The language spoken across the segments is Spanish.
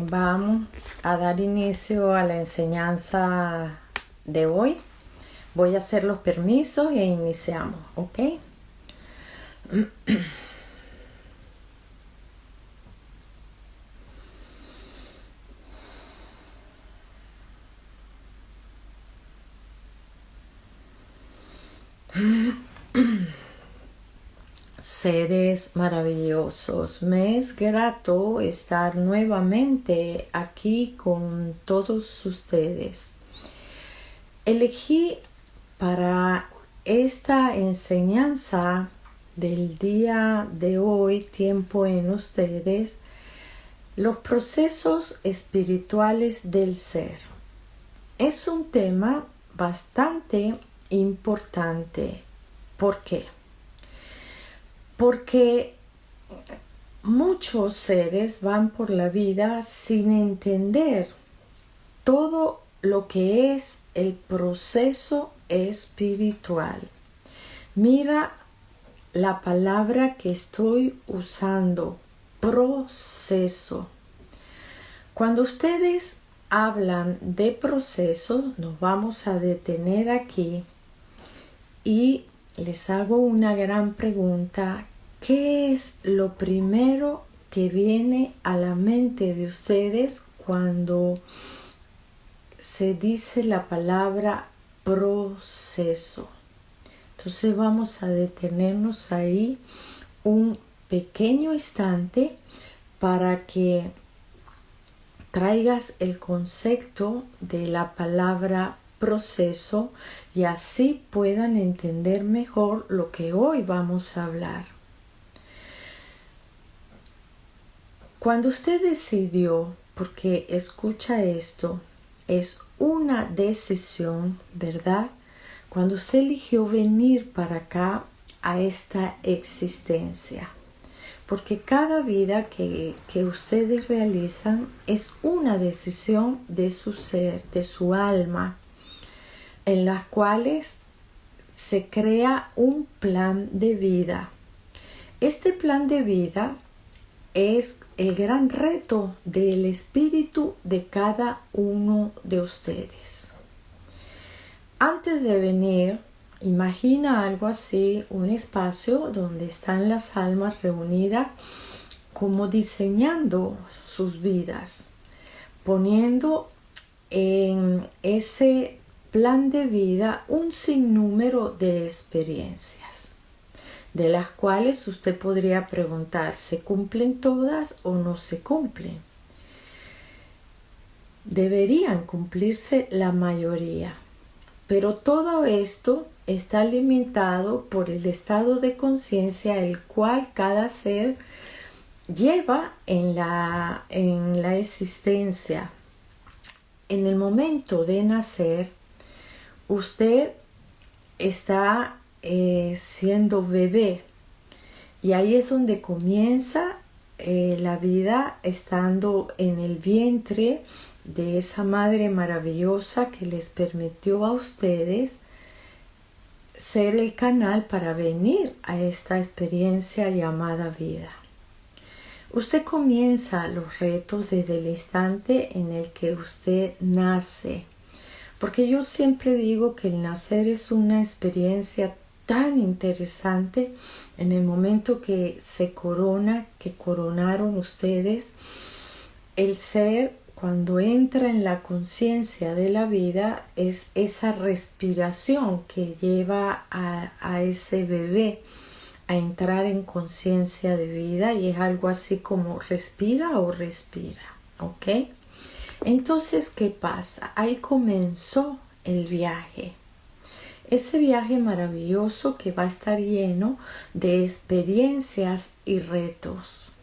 Vamos a dar inicio a la enseñanza de hoy. Voy a hacer los permisos e iniciamos, ¿ok? Seres maravillosos, me es grato estar nuevamente aquí con todos ustedes. Elegí para esta enseñanza del día de hoy, tiempo en ustedes, los procesos espirituales del ser. Es un tema bastante importante. ¿Por qué? Porque muchos seres van por la vida sin entender todo lo que es el proceso espiritual. Mira la palabra que estoy usando, proceso. Cuando ustedes hablan de proceso, nos vamos a detener aquí y les hago una gran pregunta. ¿Qué es lo primero que viene a la mente de ustedes cuando se dice la palabra proceso? Entonces vamos a detenernos ahí un pequeño instante para que traigas el concepto de la palabra proceso y así puedan entender mejor lo que hoy vamos a hablar. Cuando usted decidió, porque escucha esto, es una decisión, ¿verdad? Cuando usted eligió venir para acá a esta existencia, porque cada vida que ustedes realizan es una decisión de su ser, de su alma, en las cuales se crea un plan de vida. Este plan de vida es el gran reto del espíritu de cada uno de ustedes. Antes de venir, imagina algo así, un espacio donde están las almas reunidas como diseñando sus vidas, poniendo en ese plan de vida un sinnúmero de experiencias, de las cuales usted podría preguntar, ¿se cumplen todas o no se cumplen? Deberían cumplirse la mayoría, pero todo esto está limitado por el estado de conciencia el cual cada ser lleva en la existencia. En el momento de nacer, usted está siendo bebé y ahí es donde comienza la vida, estando en el vientre de esa madre maravillosa que les permitió a ustedes ser el canal para venir a esta experiencia llamada vida. Usted comienza los retos desde el instante en el que usted nace, porque yo siempre digo que el nacer es una experiencia tan interesante. En el momento que se corona, que coronaron ustedes, el ser, cuando entra en la conciencia de la vida, es esa respiración que lleva a ese bebé a entrar en conciencia de vida, y es algo así como respira o respira, ¿ok? Entonces, ¿qué pasa? Ahí comenzó el viaje. Ese viaje maravilloso que va a estar lleno de experiencias y retos.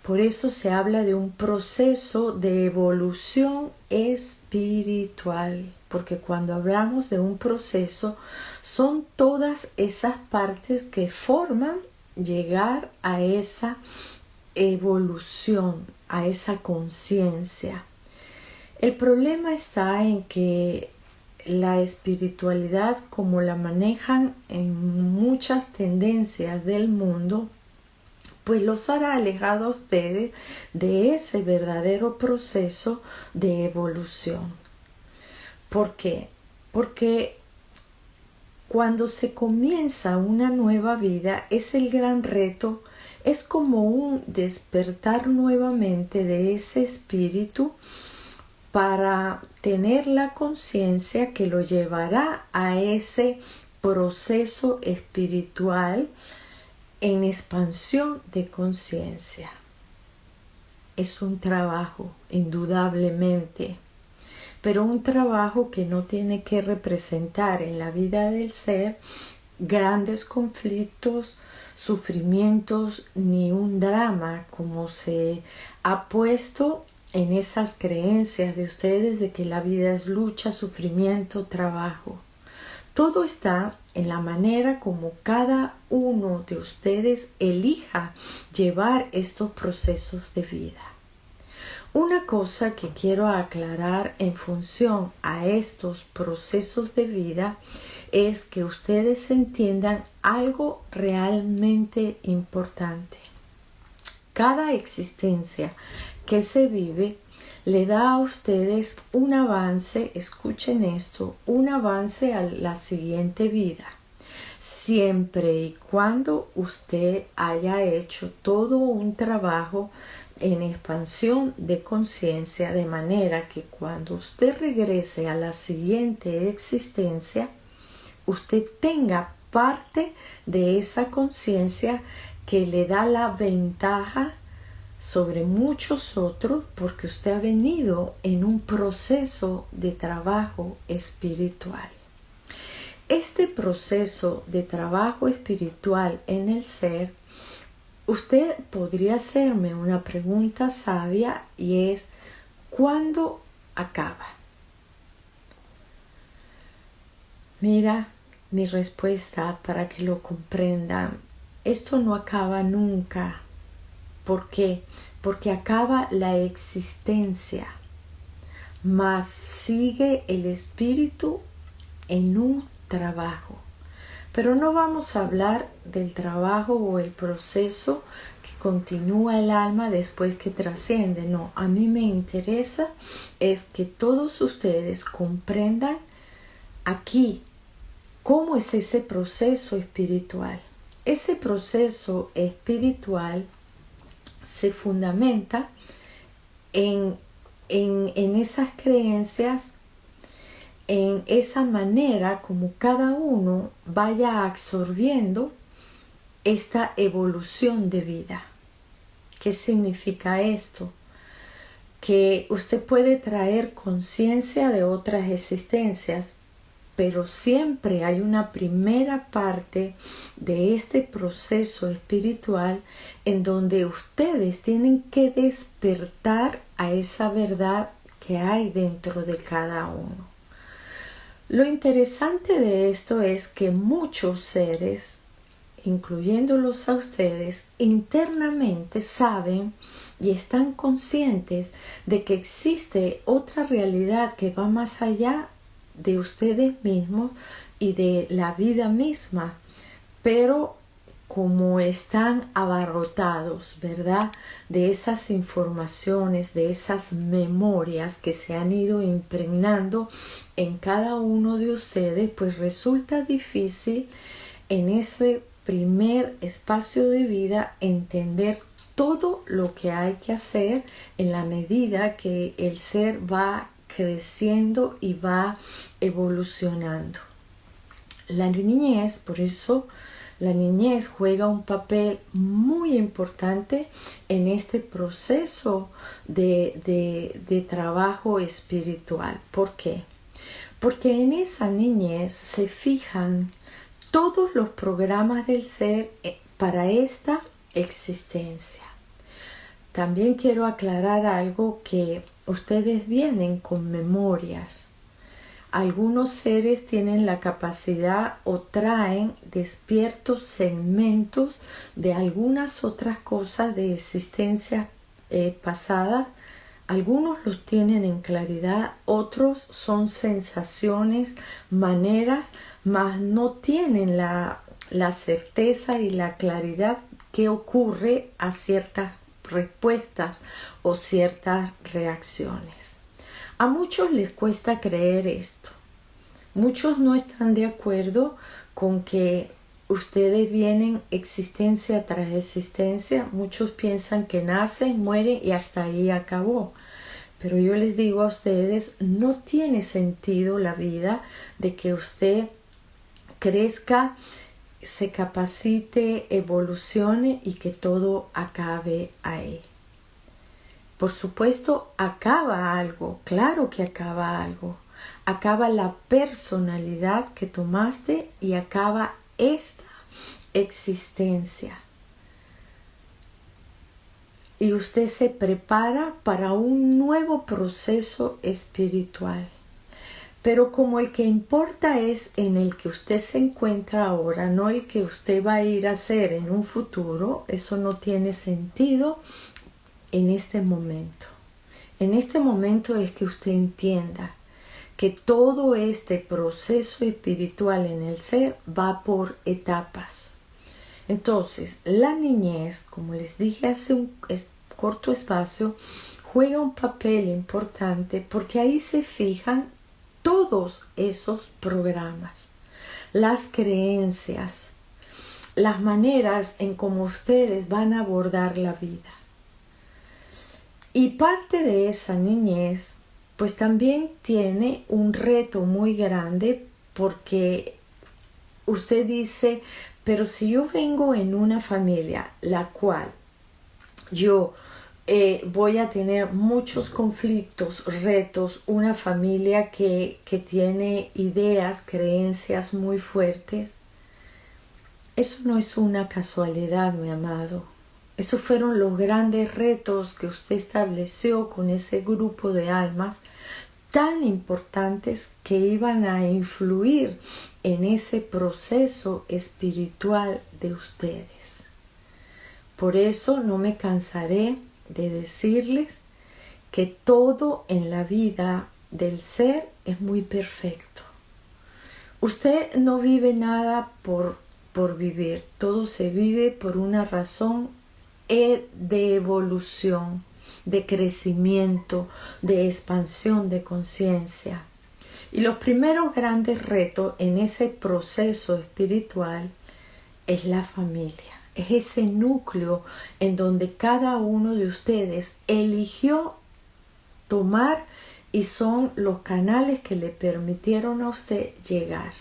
Por eso se habla de un proceso de evolución espiritual, porque cuando hablamos de un proceso, son todas esas partes que forman llegar a esa evolución, a esa conciencia. El problema está en que la espiritualidad, como la manejan en muchas tendencias del mundo, pues los hará alejar a ustedes de ese verdadero proceso de evolución. ¿Por qué? Porque cuando se comienza una nueva vida es el gran reto, es como un despertar nuevamente de ese espíritu para tener la conciencia que lo llevará a ese proceso espiritual en expansión de conciencia. Es un trabajo, indudablemente, pero un trabajo que no tiene que representar en la vida del ser grandes conflictos, sufrimientos ni un drama como se ha puesto en esas creencias de ustedes de que la vida es lucha, sufrimiento, trabajo. Todo está en la manera como cada uno de ustedes elija llevar estos procesos de vida. Una cosa que quiero aclarar en función a estos procesos de vida es que ustedes entiendan algo realmente importante. Cada existencia que se vive le da a ustedes un avance, escuchen esto, un avance a la siguiente vida, siempre y cuando usted haya hecho todo un trabajo en expansión de conciencia, de manera que cuando usted regrese a la siguiente existencia, usted tenga parte de esa conciencia que le da la ventaja sobre muchos otros porque usted ha venido en un proceso de trabajo espiritual. Este proceso de trabajo espiritual en el ser, usted podría hacerme una pregunta sabia y es, ¿cuándo acaba? Mira, mi respuesta para que lo comprendan, esto no acaba nunca. ¿Por qué? Porque acaba la existencia, mas sigue el espíritu en un trabajo. Pero no vamos a hablar del trabajo o el proceso que continúa el alma después que trasciende. No, a mí me interesa es que todos ustedes comprendan aquí cómo es ese proceso espiritual. Ese proceso espiritual se fundamenta en esas creencias, en esa manera como cada uno vaya absorbiendo esta evolución de vida. ¿Qué significa esto? Que usted puede traer conciencia de otras existencias, pero siempre hay una primera parte de este proceso espiritual en donde ustedes tienen que despertar a esa verdad que hay dentro de cada uno. Lo interesante de esto es que muchos seres, incluyéndolos a ustedes, internamente saben y están conscientes de que existe otra realidad que va más allá de ustedes mismos y de la vida misma, pero como están abarrotados, ¿verdad?, de esas informaciones, de esas memorias que se han ido impregnando en cada uno de ustedes, pues resulta difícil en ese primer espacio de vida entender todo lo que hay que hacer en la medida que el ser va creciendo y va evolucionando. La niñez, por eso la niñez juega un papel muy importante en este proceso de trabajo espiritual. ¿Por qué? Porque en esa niñez se fijan todos los programas del ser para esta existencia. También quiero aclarar algo, que ustedes vienen con memorias. Algunos seres tienen la capacidad o traen despiertos segmentos de algunas otras cosas de existencias pasadas. Algunos los tienen en claridad, otros son sensaciones, maneras, mas no tienen la certeza y la claridad qué ocurre a ciertas respuestas o ciertas reacciones. A muchos les cuesta creer esto. Muchos no están de acuerdo con que ustedes vienen existencia tras existencia. Muchos piensan que nacen, mueren y hasta ahí acabó. Pero yo les digo a ustedes, no tiene sentido la vida de que usted crezca, se capacite, evolucione y que todo acabe ahí. Por supuesto, acaba algo, claro que acaba algo. Acaba la personalidad que tomaste y acaba esta existencia. Y usted se prepara para un nuevo proceso espiritual. Pero como el que importa es en el que usted se encuentra ahora, no el que usted va a ir a hacer en un futuro, eso no tiene sentido en este momento. En este momento es que usted entienda que todo este proceso espiritual en el ser va por etapas. Entonces, la niñez, como les dije hace un corto espacio, juega un papel importante porque ahí se fijan todos esos programas, las creencias, las maneras en cómo ustedes van a abordar la vida. Y parte de esa niñez, pues también tiene un reto muy grande porque usted dice, pero si yo vengo en una familia la cual yo voy a tener muchos conflictos, retos, una familia que tiene ideas, creencias muy fuertes, eso no es una casualidad, mi amado. Esos fueron los grandes retos que usted estableció con ese grupo de almas tan importantes que iban a influir en ese proceso espiritual de ustedes. Por eso no me cansaré de decirles que todo en la vida del ser es muy perfecto. Usted no vive nada por vivir, todo se vive por una razón de evolución, de crecimiento, de expansión de conciencia. Y los primeros grandes retos en ese proceso espiritual es la familia. Es ese núcleo en donde cada uno de ustedes eligió tomar y son los canales que le permitieron a usted llegar.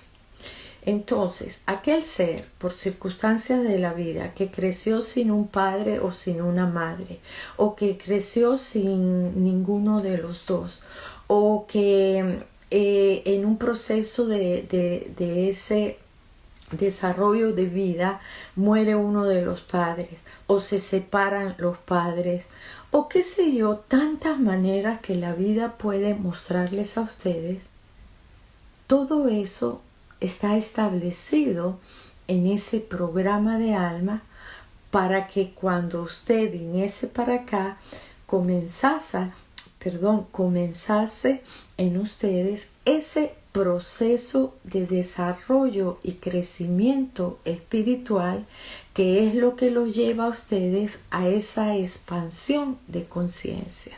Entonces, aquel ser, por circunstancias de la vida, que creció sin un padre o sin una madre, o que creció sin ninguno de los dos, o que en un proceso de ese desarrollo de vida muere uno de los padres, o se separan los padres, o qué sé yo, tantas maneras que la vida puede mostrarles a ustedes, todo eso está establecido en ese programa de alma para que cuando usted viniese para acá comenzase en ustedes ese proceso de desarrollo y crecimiento espiritual que es lo que los lleva a ustedes a esa expansión de conciencia.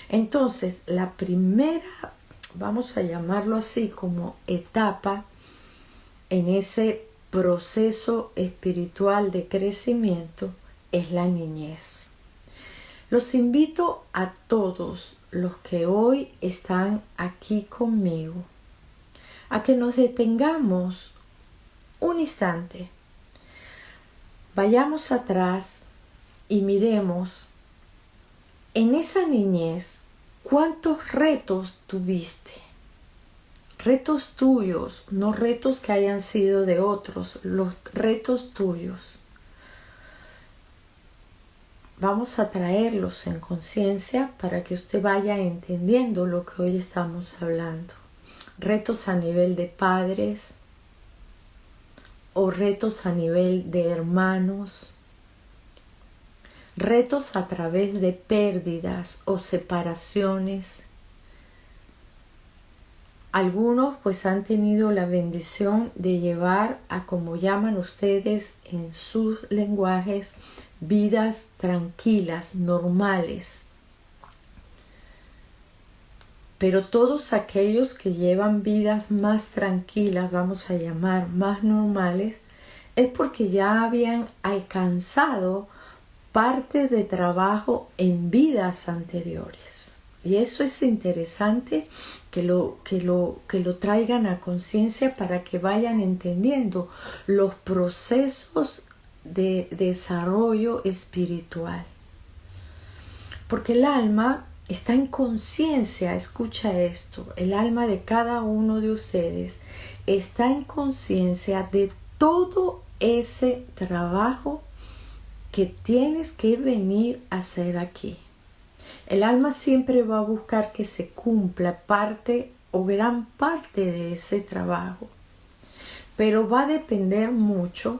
Entonces, la primera, vamos a llamarlo así, como etapa en ese proceso espiritual de crecimiento es la niñez. Los invito a todos los que hoy están aquí conmigo a que nos detengamos un instante, vayamos atrás y miremos en esa niñez cuántos retos tuviste. Retos tuyos, no retos que hayan sido de otros, los retos tuyos. Vamos a traerlos en conciencia para que usted vaya entendiendo lo que hoy estamos hablando. Retos a nivel de padres o retos a nivel de hermanos. Retos a través de pérdidas o separaciones. Algunos pues han tenido la bendición de llevar a, como llaman ustedes en sus lenguajes, vidas tranquilas, normales. Pero todos aquellos que llevan vidas más tranquilas, vamos a llamar más normales, es porque ya habían alcanzado parte de trabajo en vidas anteriores. Y eso es interesante que lo traigan a conciencia para que vayan entendiendo los procesos de desarrollo espiritual. Porque el alma está en conciencia, escucha esto, el alma de cada uno de ustedes está en conciencia de todo ese trabajo que tienes que venir a hacer aquí. El alma siempre va a buscar que se cumpla parte o gran parte de ese trabajo, pero va a depender mucho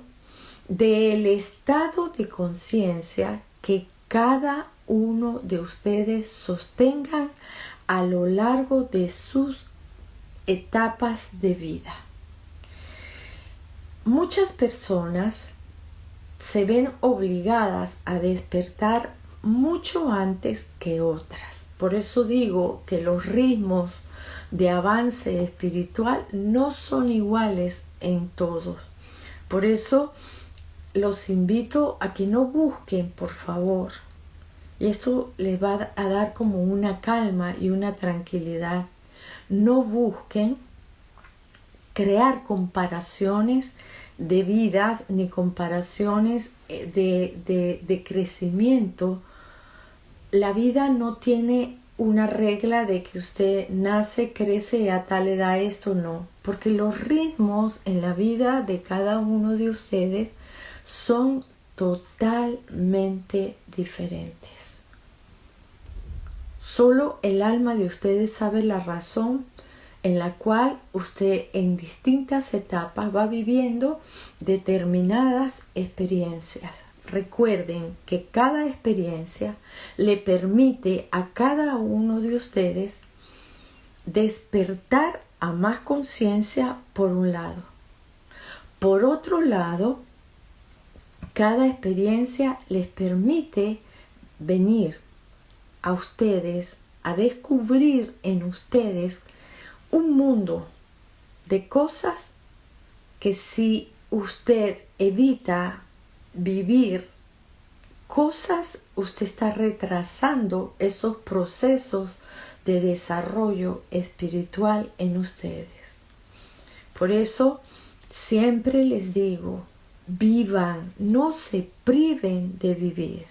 del estado de conciencia que cada uno de ustedes sostengan a lo largo de sus etapas de vida. Muchas personas se ven obligadas a despertar mucho antes que otras. Por eso digo que los ritmos de avance espiritual no son iguales en todos. Por eso los invito a que no busquen, por favor, y esto les va a dar como una calma y una tranquilidad. No busquen crear comparaciones de vidas ni comparaciones de crecimiento. La vida no tiene una regla de que usted nace, crece a tal edad, esto no, porque los ritmos en la vida de cada uno de ustedes son totalmente diferentes. Solo el alma de ustedes sabe la razón en la cual usted en distintas etapas va viviendo determinadas experiencias. Recuerden que cada experiencia le permite a cada uno de ustedes despertar a más conciencia por un lado. Por otro lado, cada experiencia les permite venir a ustedes a descubrir en ustedes un mundo de cosas que si usted evita vivir cosas, usted está retrasando esos procesos de desarrollo espiritual en ustedes. Por eso siempre les digo, vivan, no se priven de vivir,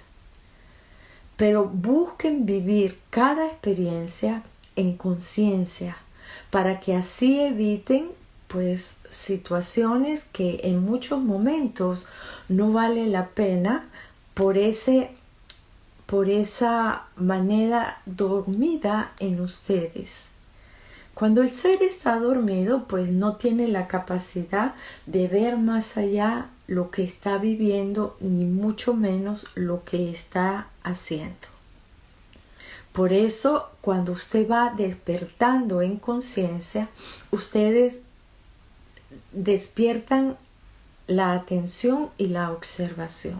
pero busquen vivir cada experiencia en conciencia, para que así eviten pues situaciones que en muchos momentos no vale la pena por esa manera dormida en ustedes. Cuando el ser está dormido, pues no tiene la capacidad de ver más allá lo que está viviendo, ni mucho menos lo que está haciendo. Por eso, cuando usted va despertando en conciencia, ustedes despiertan la atención y la observación.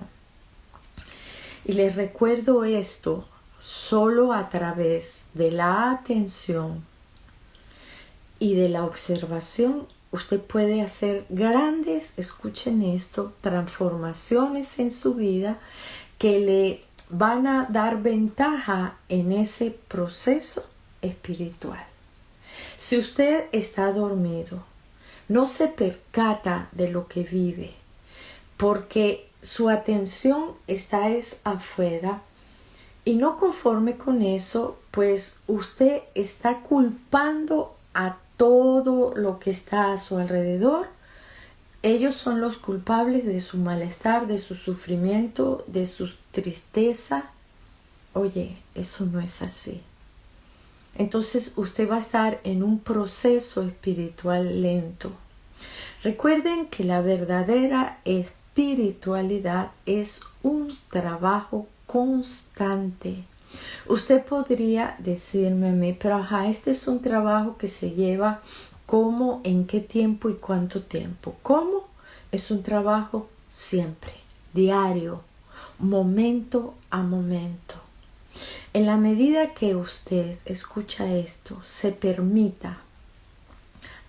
Y les recuerdo esto, solo a través de la atención y de la observación, usted puede hacer grandes, escuchen esto, transformaciones en su vida que le van a dar ventaja en ese proceso espiritual. Si usted está dormido, no se percata de lo que vive, porque su atención está afuera, y no conforme con eso, pues usted está culpando a todo lo que está a su alrededor. Ellos son los culpables de su malestar, de su sufrimiento, de su tristeza. Oye, eso no es así. Entonces usted va a estar en un proceso espiritual lento. Recuerden que la verdadera espiritualidad es un trabajo constante. Usted podría decirme a mí, pero ajá, este es un trabajo que se lleva ¿cómo, en qué tiempo y cuánto tiempo? ¿Cómo? Es un trabajo siempre, diario, momento a momento. En la medida que usted escucha esto, se permita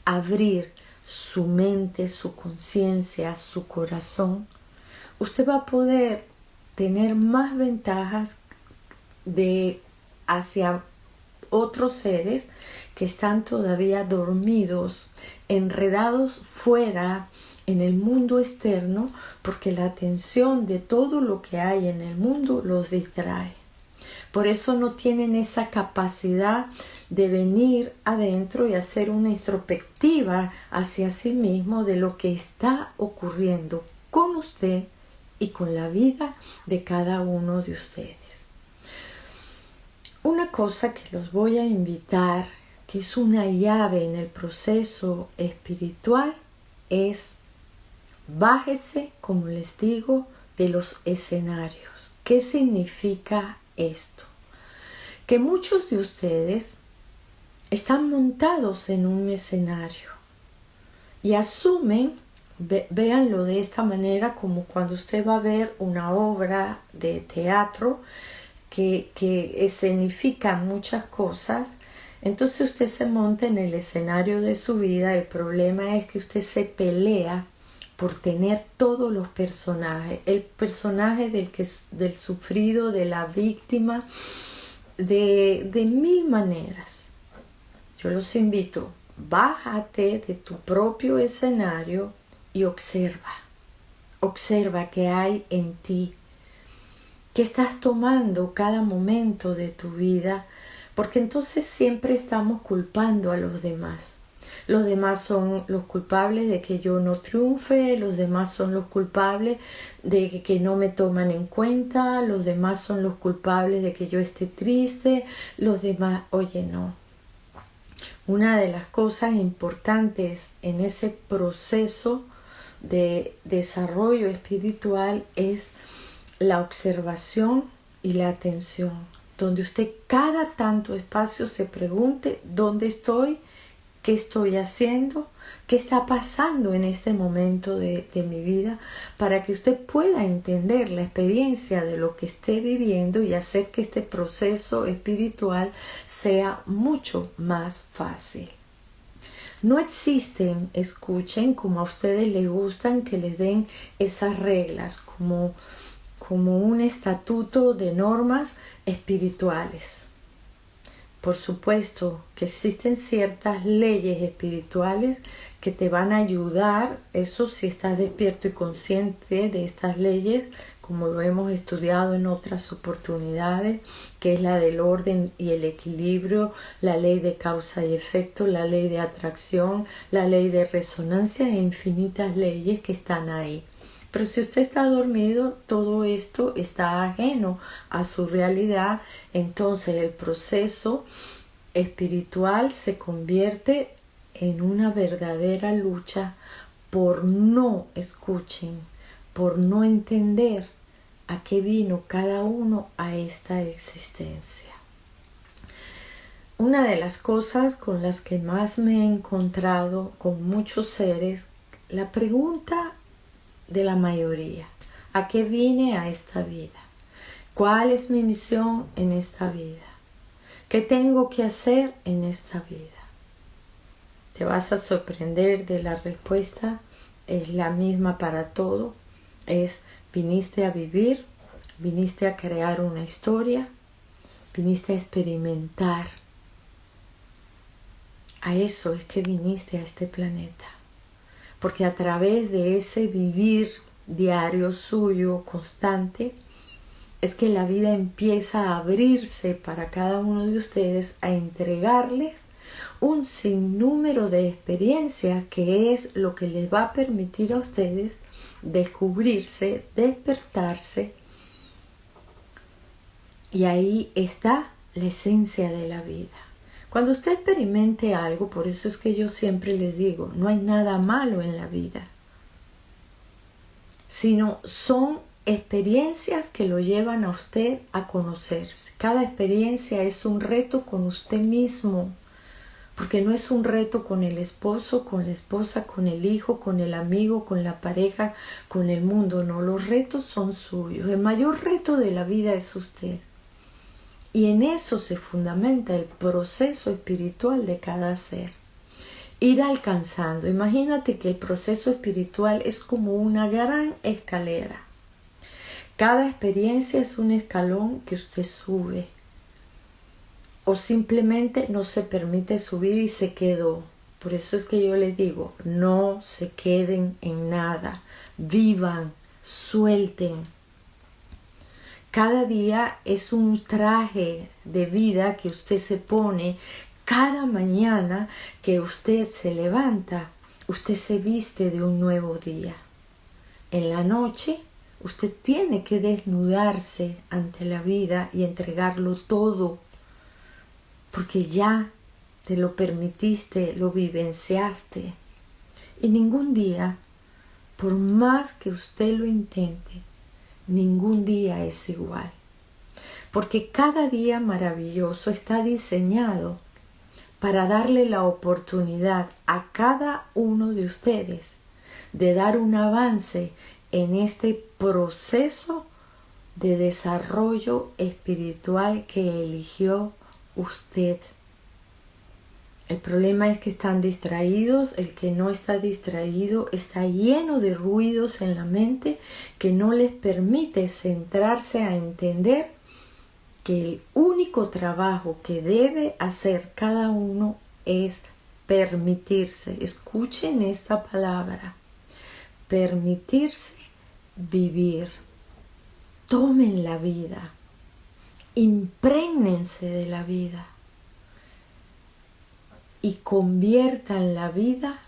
abrir su mente, su conciencia, su corazón, usted va a poder tener más ventajas hacia otros seres que están todavía dormidos, enredados fuera en el mundo externo, porque la atención de todo lo que hay en el mundo los distrae. Por eso no tienen esa capacidad de venir adentro y hacer una introspectiva hacia sí mismo de lo que está ocurriendo con usted y con la vida de cada uno de ustedes. Una cosa que los voy a invitar, que es una llave en el proceso espiritual, es bájese, como les digo, de los escenarios. ¿Qué significa esto? Que muchos de ustedes están montados en un escenario y asumen, véanlo de esta manera, como cuando usted va a ver una obra de teatro que escenifica muchas cosas. Entonces usted se monta en el escenario de su vida. El problema es que usted se pelea por tener todos los personajes, el personaje del sufrido, de la víctima, de mil maneras. Yo los invito, bájate de tu propio escenario y observa qué hay en ti, qué estás tomando cada momento de tu vida, porque entonces siempre estamos culpando a los demás. Los demás son los culpables de que yo no triunfe, los demás son los culpables de que no me toman en cuenta, los demás son los culpables de que yo esté triste, los demás, oye, no. Una de las cosas importantes en ese proceso de desarrollo espiritual es la observación y la atención, donde usted cada tanto espacio se pregunte dónde estoy, qué estoy haciendo, qué está pasando en este momento de mi vida, para que usted pueda entender la experiencia de lo que esté viviendo y hacer que este proceso espiritual sea mucho más fácil. No existen, escuchen, como a ustedes les gustan que les den esas reglas, como un estatuto de normas espirituales. Por supuesto que existen ciertas leyes espirituales que te van a ayudar, eso si estás despierto y consciente de estas leyes, como lo hemos estudiado en otras oportunidades, que es la del orden y el equilibrio, la ley de causa y efecto, la ley de atracción, la ley de resonancia e infinitas leyes que están ahí. Pero si usted está dormido, todo esto está ajeno a su realidad, entonces el proceso espiritual se convierte en una verdadera lucha por no, escuchen, por no entender a qué vino cada uno a esta existencia. Una de las cosas con las que más me he encontrado con muchos seres, la pregunta de la mayoría: ¿a qué vine a esta vida? ¿Cuál es mi misión en esta vida? ¿Qué tengo que hacer en esta vida? Te vas a sorprender de la respuesta, es la misma para todo. Es: viniste a vivir, viniste a crear una historia, viniste a experimentar. A eso es que viniste a este planeta. Porque a través de ese vivir diario suyo, constante, es que la vida empieza a abrirse para cada uno de ustedes, a entregarles un sinnúmero de experiencias, que es lo que les va a permitir a ustedes descubrirse, despertarse. Y ahí está la esencia de la vida. Cuando usted experimente algo, por eso es que yo siempre les digo, no hay nada malo en la vida, sino son experiencias que lo llevan a usted a conocerse. Cada experiencia es un reto con usted mismo, porque no es un reto con el esposo, con la esposa, con el hijo, con el amigo, con la pareja, con el mundo. No, los retos son suyos. El mayor reto de la vida es usted. Y en eso se fundamenta el proceso espiritual de cada ser. Ir alcanzando. Imagínate que el proceso espiritual es como una gran escalera. Cada experiencia es un escalón que usted sube. O simplemente no se permite subir y se quedó. Por eso es que yo les digo, no se queden en nada. Vivan, suelten. Cada día es un traje de vida que usted se pone. Cada mañana que usted se levanta, usted se viste de un nuevo día. En la noche, usted tiene que desnudarse ante la vida y entregarlo todo, porque ya te lo permitiste, lo vivenciaste. Y ningún día, por más que usted lo intente, ningún día es igual. Porque cada día maravilloso está diseñado para darle la oportunidad a cada uno de ustedes de dar un avance en este proceso de desarrollo espiritual que eligió usted. El problema es que están distraídos. El que no está distraído está lleno de ruidos en la mente que no les permite centrarse a entender que el único trabajo que debe hacer cada uno es permitirse. Escuchen esta palabra. Permitirse vivir. Tomen la vida. Imprégnense de la vida. Y conviertan la vida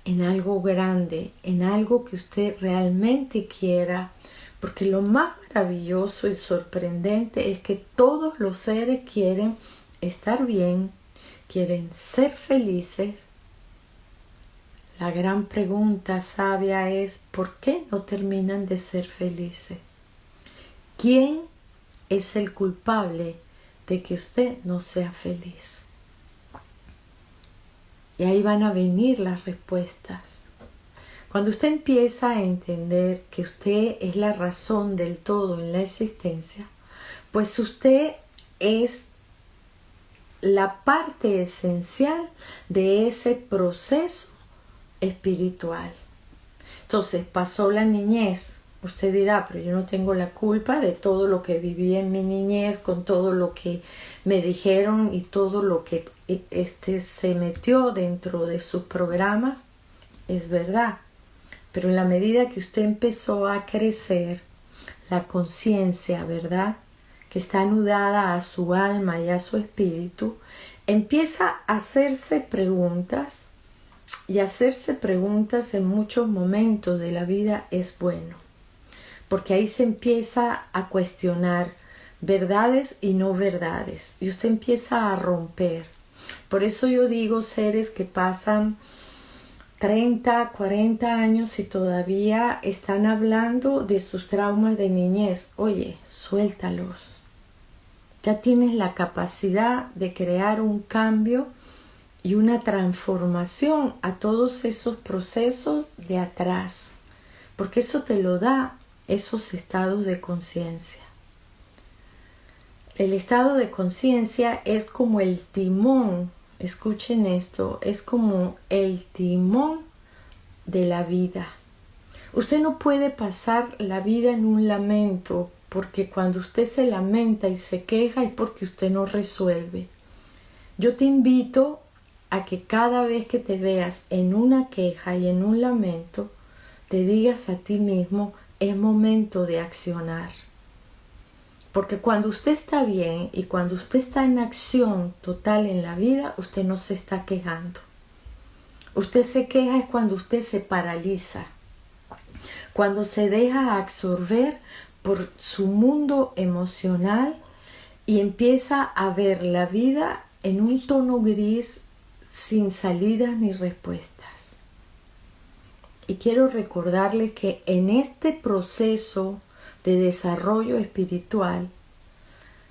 en algo grande, en algo que usted realmente quiera. Porque lo más maravilloso y sorprendente es que todos los seres quieren estar bien, quieren ser felices. La gran pregunta sabia es, ¿por qué no terminan de ser felices? ¿Quién es el culpable de que usted no sea feliz? Y ahí van a venir las respuestas. Cuando usted empieza a entender que usted es la razón del todo en la existencia, pues usted es la parte esencial de ese proceso espiritual. Entonces pasó la niñez. Usted dirá, pero yo no tengo la culpa de todo lo que viví en mi niñez, con todo lo que me dijeron y todo lo que se metió dentro de sus programas. Es verdad. Pero en la medida que usted empezó a crecer, la conciencia, ¿verdad?, que está anudada a su alma y a su espíritu, empieza a hacerse preguntas, y hacerse preguntas en muchos momentos de la vida es bueno, porque ahí se empieza a cuestionar verdades y no verdades, y usted empieza a romper. Por eso yo digo, seres que pasan 30, 40 años y todavía están hablando de sus traumas de niñez. Oye, suéltalos. Ya tienes la capacidad de crear un cambio y una transformación a todos esos procesos de atrás. Porque eso te lo da esos estados de conciencia. El estado de conciencia es como el timón. Escuchen esto, es como el timón de la vida. Usted no puede pasar la vida en un lamento, porque cuando usted se lamenta y se queja es porque usted no resuelve. Yo te invito a que cada vez que te veas en una queja y en un lamento, te digas a ti mismo, es momento de accionar. Porque cuando usted está bien y cuando usted está en acción total en la vida, usted no se está quejando. Usted se queja es cuando usted se paraliza, cuando se deja absorber por su mundo emocional y empieza a ver la vida en un tono gris sin salidas ni respuestas. Y quiero recordarles que en este proceso de desarrollo espiritual,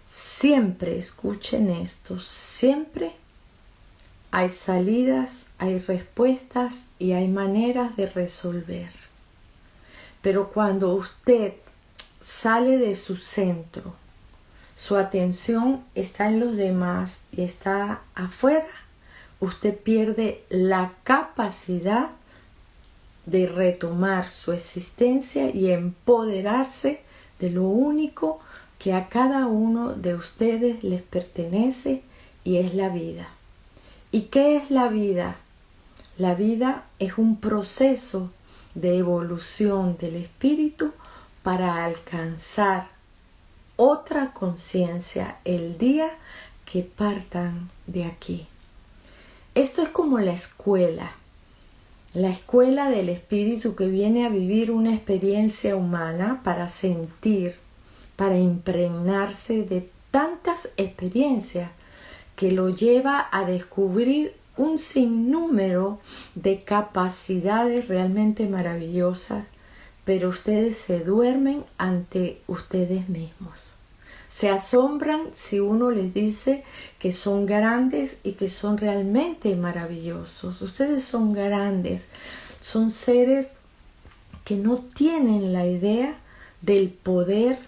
siempre, escuchen esto, siempre hay salidas, hay respuestas y hay maneras de resolver. Pero cuando usted sale de su centro, su atención está en los demás y está afuera, usted pierde la capacidad de retomar su existencia y empoderarse de lo único que a cada uno de ustedes les pertenece, y es la vida. ¿Y qué es la vida? La vida es un proceso de evolución del espíritu para alcanzar otra conciencia el día que partan de aquí. Esto es como la escuela del espíritu que viene a vivir una experiencia humana para sentir, para impregnarse de tantas experiencias que lo lleva a descubrir un sinnúmero de capacidades realmente maravillosas, pero ustedes se duermen ante ustedes mismos. Se asombran si uno les dice que son grandes y que son realmente maravillosos. Ustedes son grandes, son seres que no tienen la idea del poder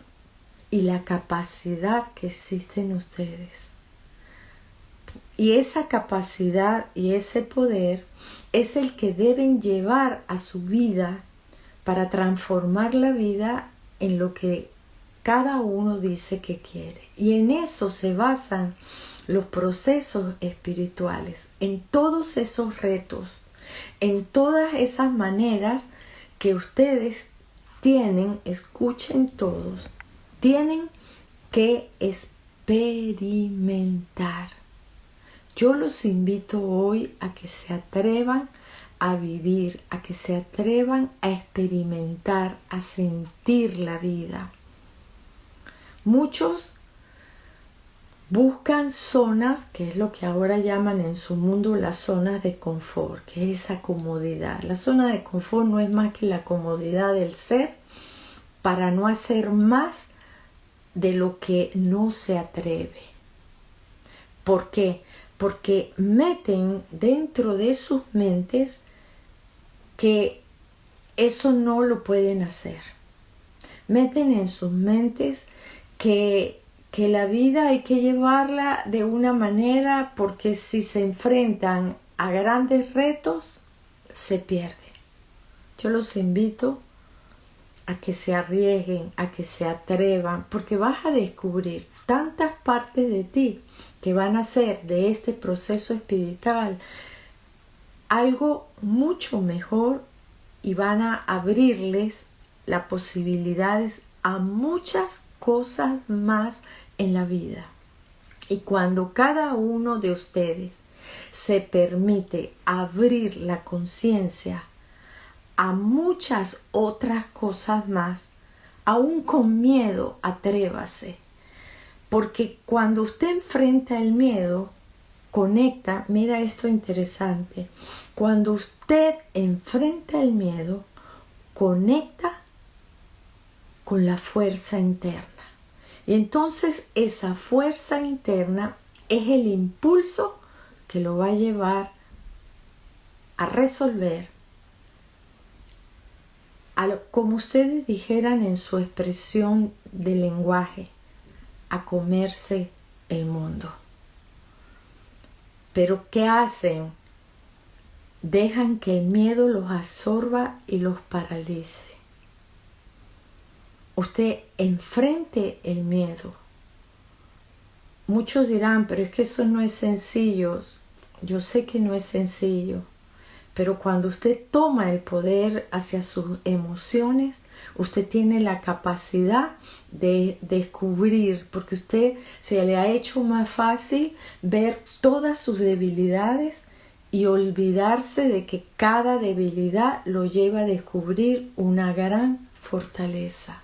y la capacidad que existe en ustedes. Y esa capacidad y ese poder es el que deben llevar a su vida para transformar la vida en lo que cada uno dice que quiere. Y en eso se basan los procesos espirituales, en todos esos retos, en todas esas maneras que ustedes tienen, escuchen todos, tienen que experimentar. Yo los invito hoy a que se atrevan a vivir, a que se atrevan a experimentar, a sentir la vida. Muchos buscan zonas, que es lo que ahora llaman en su mundo las zonas de confort, que es esa comodidad. La zona de confort no es más que la comodidad del ser para no hacer más de lo que no se atreve. ¿Por qué? Porque meten dentro de sus mentes que eso no lo pueden hacer. Meten en sus mentes que la vida hay que llevarla de una manera, porque si se enfrentan a grandes retos, se pierden. Yo los invito a que se arriesguen, a que se atrevan, porque vas a descubrir tantas partes de ti que van a hacer de este proceso espiritual algo mucho mejor, y van a abrirles las posibilidades a muchas cosas más en la vida. Y cuando cada uno de ustedes se permite abrir la conciencia a muchas otras cosas más, aún con miedo, atrévase. Porque cuando usted enfrenta el miedo, conecta, mira esto interesante, cuando usted enfrenta el miedo, conecta con la fuerza interna. Y entonces esa fuerza interna es el impulso que lo va a llevar a resolver, como ustedes dijeran en su expresión de lenguaje, a comerse el mundo. Pero ¿qué hacen? Dejan que el miedo los absorba y los paralice. Usted enfrente el miedo. Muchos dirán, pero es que eso no es sencillo. Yo sé que no es sencillo, pero cuando usted toma el poder hacia sus emociones, usted tiene la capacidad de descubrir, porque usted se le ha hecho más fácil ver todas sus debilidades y olvidarse de que cada debilidad lo lleva a descubrir una gran fortaleza.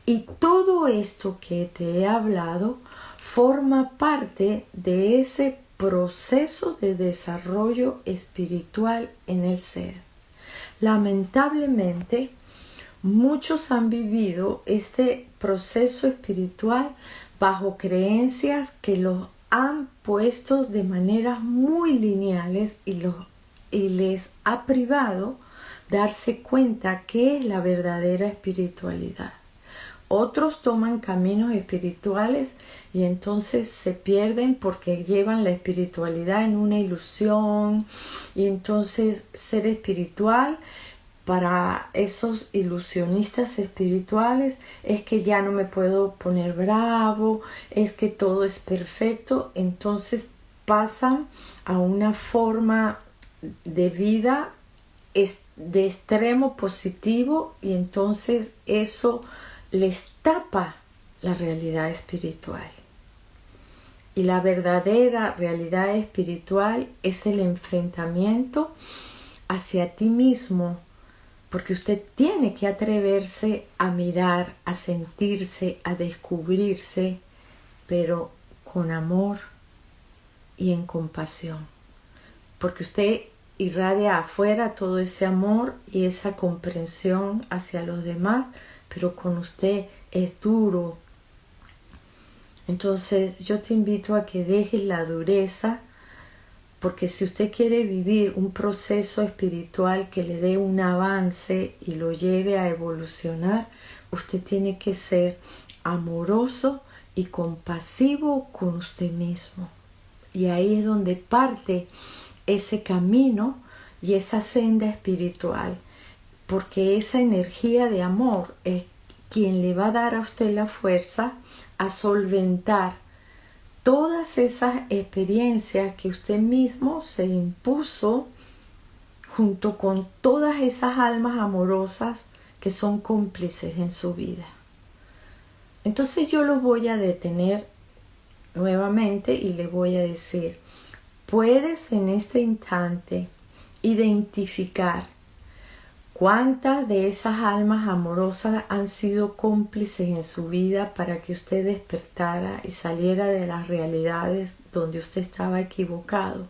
Y todo esto que te he hablado forma parte de ese proceso de desarrollo espiritual en el ser. Lamentablemente, muchos han vivido este proceso espiritual bajo creencias que los han puesto de maneras muy lineales y les ha privado darse cuenta qué es la verdadera espiritualidad. Otros toman caminos espirituales y entonces se pierden porque llevan la espiritualidad en una ilusión, y entonces ser espiritual para esos ilusionistas espirituales es que ya no me puedo poner bravo, es que todo es perfecto. Entonces pasan a una forma de vida de extremo positivo, y entonces eso les tapa la realidad espiritual. Y la verdadera realidad espiritual es el enfrentamiento hacia ti mismo, porque usted tiene que atreverse a mirar, a sentirse, a descubrirse, pero con amor y en compasión. Porque usted irradia afuera todo ese amor y esa comprensión hacia los demás, pero con usted es duro. Entonces yo te invito a que dejes la dureza, porque si usted quiere vivir un proceso espiritual que le dé un avance y lo lleve a evolucionar, usted tiene que ser amoroso y compasivo con usted mismo. Y ahí es donde parte ese camino y esa senda espiritual, porque esa energía de amor es quien le va a dar a usted la fuerza a solventar todas esas experiencias que usted mismo se impuso, junto con todas esas almas amorosas que son cómplices en su vida. Entonces yo lo voy a detener nuevamente y le voy a decir: puedes en este instante identificar cuántas de esas almas amorosas han sido cómplices en su vida para que usted despertara y saliera de las realidades donde usted estaba equivocado.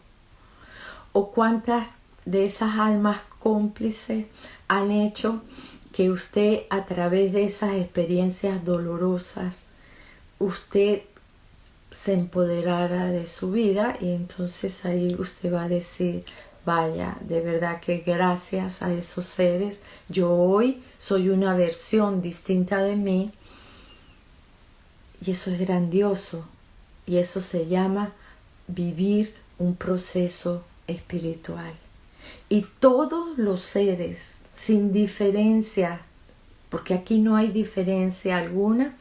O cuántas de esas almas cómplices han hecho que usted, a través de esas experiencias dolorosas, usted se empoderara de su vida, y entonces ahí usted va a decir: vaya, de verdad que gracias a esos seres yo hoy soy una versión distinta de mí, y eso es grandioso, y eso se llama vivir un proceso espiritual. Y todos los seres, sin diferencia, porque aquí no hay diferencia alguna,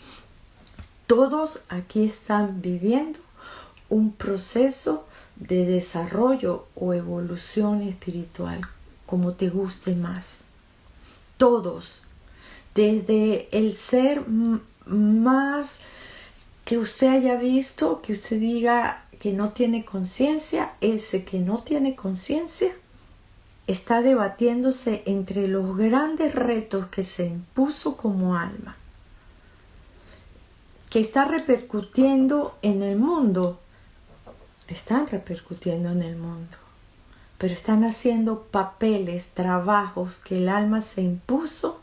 todos aquí están viviendo un proceso de desarrollo o evolución espiritual, como te guste más. Todos, desde el ser más que usted haya visto, que usted diga que no tiene conciencia, ese que no tiene conciencia está debatiéndose entre los grandes retos que se impuso como alma, que está repercutiendo en el mundo. Están repercutiendo en el mundo, pero están haciendo papeles, trabajos que el alma se impuso,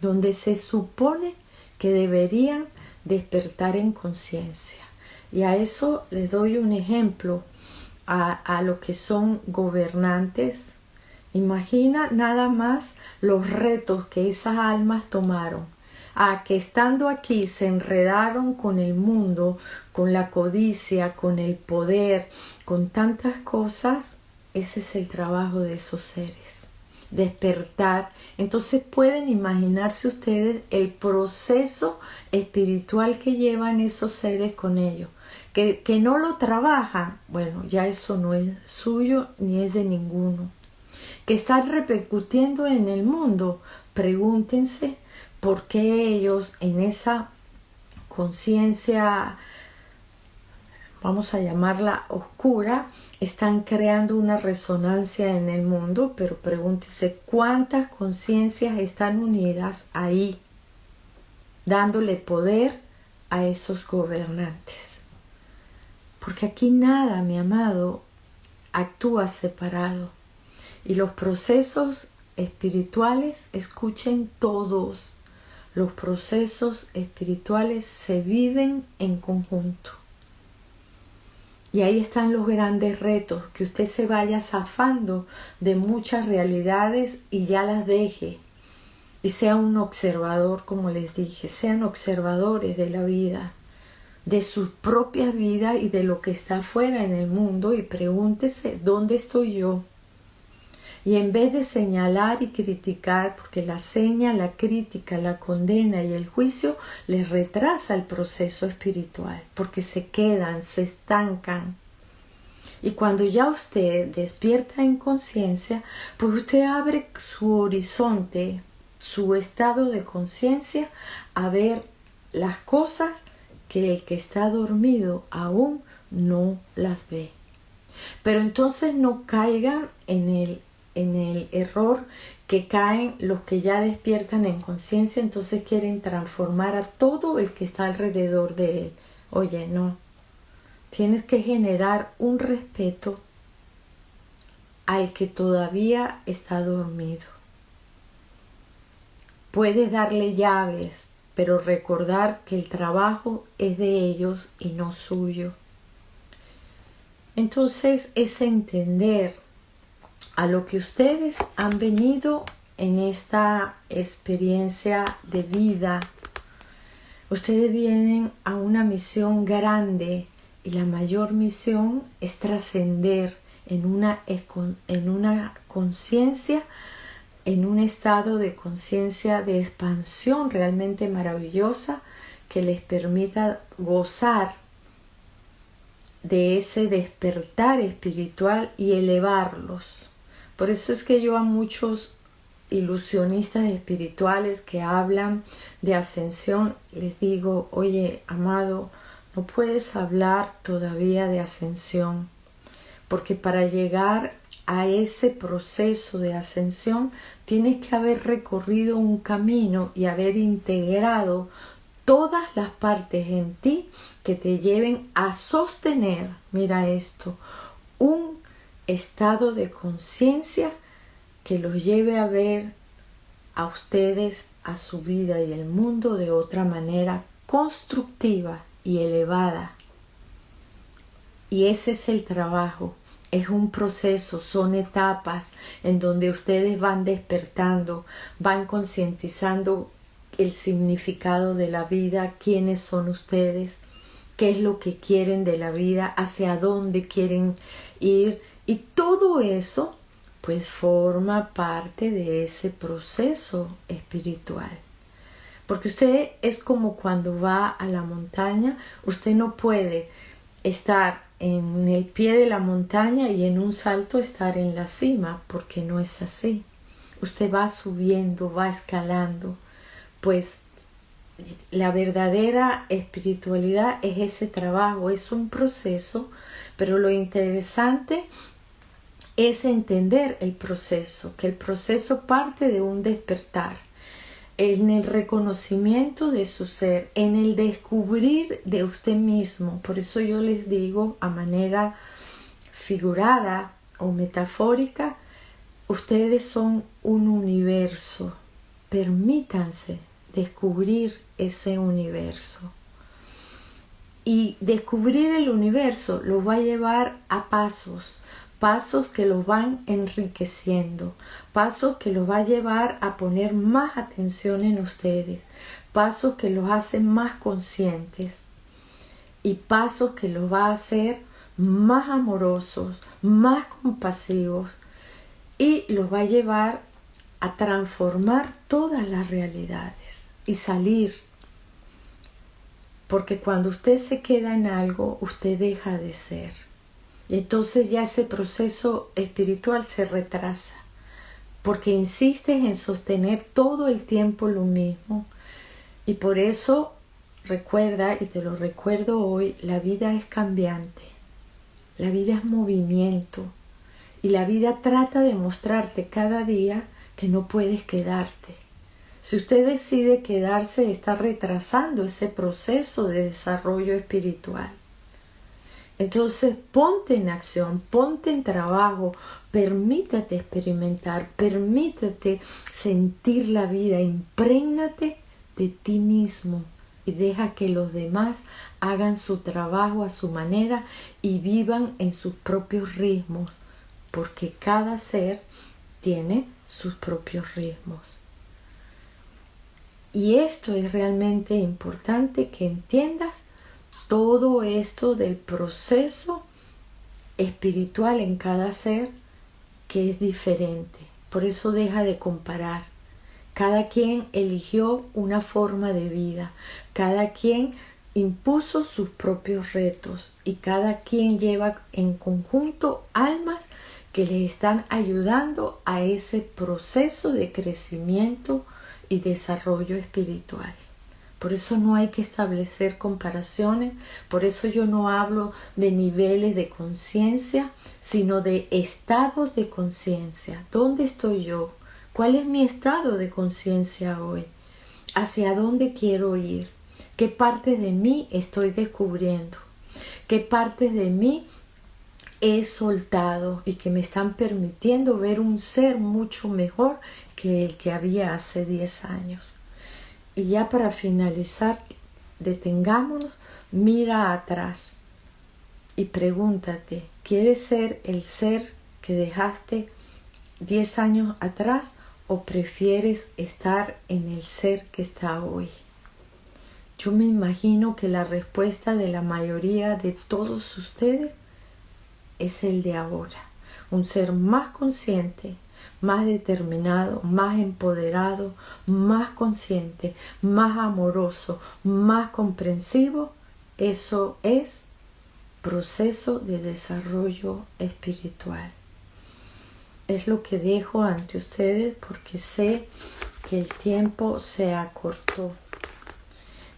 donde se supone que deberían despertar en conciencia. Y a eso les doy un ejemplo, a lo que son gobernantes. Imagina nada más los retos que esas almas tomaron, a que estando aquí se enredaron con el mundo, con la codicia, con el poder, con tantas cosas. Ese es el trabajo de esos seres, despertar. Entonces pueden imaginarse ustedes el proceso espiritual que llevan esos seres con ellos, que no lo trabajan. Bueno, ya eso no es suyo ni es de ninguno. Que están repercutiendo en el mundo. Pregúntense por qué ellos, en esa conciencia, vamos a llamarla oscura, están creando una resonancia en el mundo. Pero pregúntense cuántas conciencias están unidas ahí, dándole poder a esos gobernantes. Porque aquí nada, mi amado, actúa separado. Y los procesos espirituales, escuchen todos, los procesos espirituales se viven en conjunto. Y ahí están los grandes retos, que usted se vaya zafando de muchas realidades y ya las deje. Y sea un observador, como les dije, sean observadores de la vida, de sus propias vidas y de lo que está afuera en el mundo, y pregúntese, ¿dónde estoy yo? Y en vez de señalar y criticar, porque la seña, la crítica, la condena y el juicio les retrasa el proceso espiritual, porque se quedan, se estancan. Y cuando ya usted despierta en conciencia, pues usted abre su horizonte, su estado de conciencia, a ver las cosas que el que está dormido aún no las ve. Pero entonces no caigan en el error que caen los que ya despiertan en conciencia, entonces quieren transformar a todo el que está alrededor de él. Oye, no. Tienes que generar un respeto al que todavía está dormido. Puedes darle llaves, pero recordar que el trabajo es de ellos y no suyo. Entonces es entender a lo que ustedes han venido en esta experiencia de vida. Ustedes vienen a una misión grande y la mayor misión es trascender en una conciencia, en un estado de conciencia de expansión realmente maravillosa que les permita gozar de ese despertar espiritual y elevarlos. Por eso es que yo a muchos ilusionistas espirituales que hablan de ascensión les digo, oye, amado, no puedes hablar todavía de ascensión, porque para llegar a ese proceso de ascensión tienes que haber recorrido un camino y haber integrado todas las partes en ti que te lleven a sostener, mira esto, un estado de conciencia que los lleve a ver a ustedes, a su vida y el mundo de otra manera constructiva y elevada. Y ese es el trabajo. Es un proceso, son etapas en donde ustedes van despertando, van concientizando el significado de la vida, quiénes son ustedes, qué es lo que quieren de la vida, hacia dónde quieren ir. Y todo eso pues forma parte de ese proceso espiritual. Porque usted es como cuando va a la montaña, usted no puede estar en el pie de la montaña y en un salto estar en la cima, porque no es así. Usted va subiendo, va escalando, pues la verdadera espiritualidad es ese trabajo, es un proceso, pero lo interesante es entender el proceso, que el proceso parte de un despertar, en el reconocimiento de su ser, en el descubrir de usted mismo. Por eso yo les digo a manera figurada o metafórica, ustedes son un universo. Permítanse descubrir ese universo. Y descubrir el universo los va a llevar a pasos que los van enriqueciendo, pasos que los va a llevar a poner más atención en ustedes, pasos que los hacen más conscientes y pasos que los va a hacer más amorosos, más compasivos y los va a llevar a transformar todas las realidades y salir. Porque cuando usted se queda en algo, usted deja de ser. Y entonces ya ese proceso espiritual se retrasa. Porque insistes en sostener todo el tiempo lo mismo. Y por eso, recuerda, y te lo recuerdo hoy, la vida es cambiante. La vida es movimiento. Y la vida trata de mostrarte cada día que no puedes quedarte. Si usted decide quedarse, está retrasando ese proceso de desarrollo espiritual. Entonces ponte en acción, ponte en trabajo, permítete experimentar, permítete sentir la vida, imprégnate de ti mismo y deja que los demás hagan su trabajo a su manera y vivan en sus propios ritmos, porque cada ser tiene sus propios ritmos. Y esto es realmente importante que entiendas todo esto del proceso espiritual en cada ser que es diferente. Por eso deja de comparar. Cada quien eligió una forma de vida. Cada quien impuso sus propios retos. Y cada quien lleva en conjunto almas que les están ayudando a ese proceso de crecimiento y desarrollo espiritual. Por eso no hay que establecer comparaciones, por eso yo no hablo de niveles de conciencia, sino de estados de conciencia. ¿Dónde estoy yo? ¿Cuál es mi estado de conciencia hoy? ¿Hacia dónde quiero ir? ¿Qué partes de mí estoy descubriendo? ¿Qué partes de mí he soltado y que me están permitiendo ver un ser mucho mejor que el que había hace 10 años? Y ya para finalizar, detengámonos, mira atrás y pregúntate, ¿quieres ser el ser que dejaste 10 años atrás o prefieres estar en el ser que está hoy? Yo me imagino que la respuesta de la mayoría de todos ustedes es el de ahora, un ser más consciente, más determinado, más empoderado, más consciente, más amoroso, más comprensivo. Eso es proceso de desarrollo espiritual. Es lo que dejo ante ustedes porque sé que el tiempo se acortó.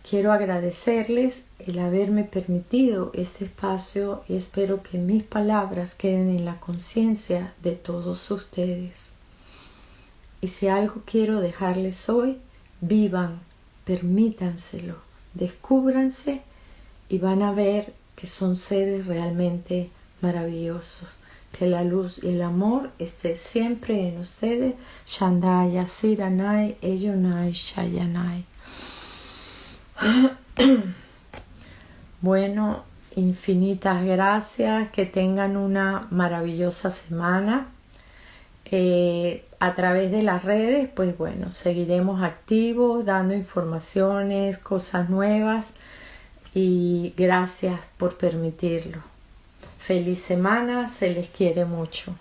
Quiero agradecerles el haberme permitido este espacio y espero que mis palabras queden en la conciencia de todos ustedes. Y si algo quiero dejarles hoy, vivan, permítanselo, descúbranse y van a ver que son seres realmente maravillosos. Que la luz y el amor esté siempre en ustedes. Shandaya, Siranai, Eyonai, Shayanai. Bueno, infinitas gracias, que tengan una maravillosa semana. A través de las redes, pues bueno, seguiremos activos, dando informaciones, cosas nuevas y gracias por permitirlo. Feliz semana, se les quiere mucho.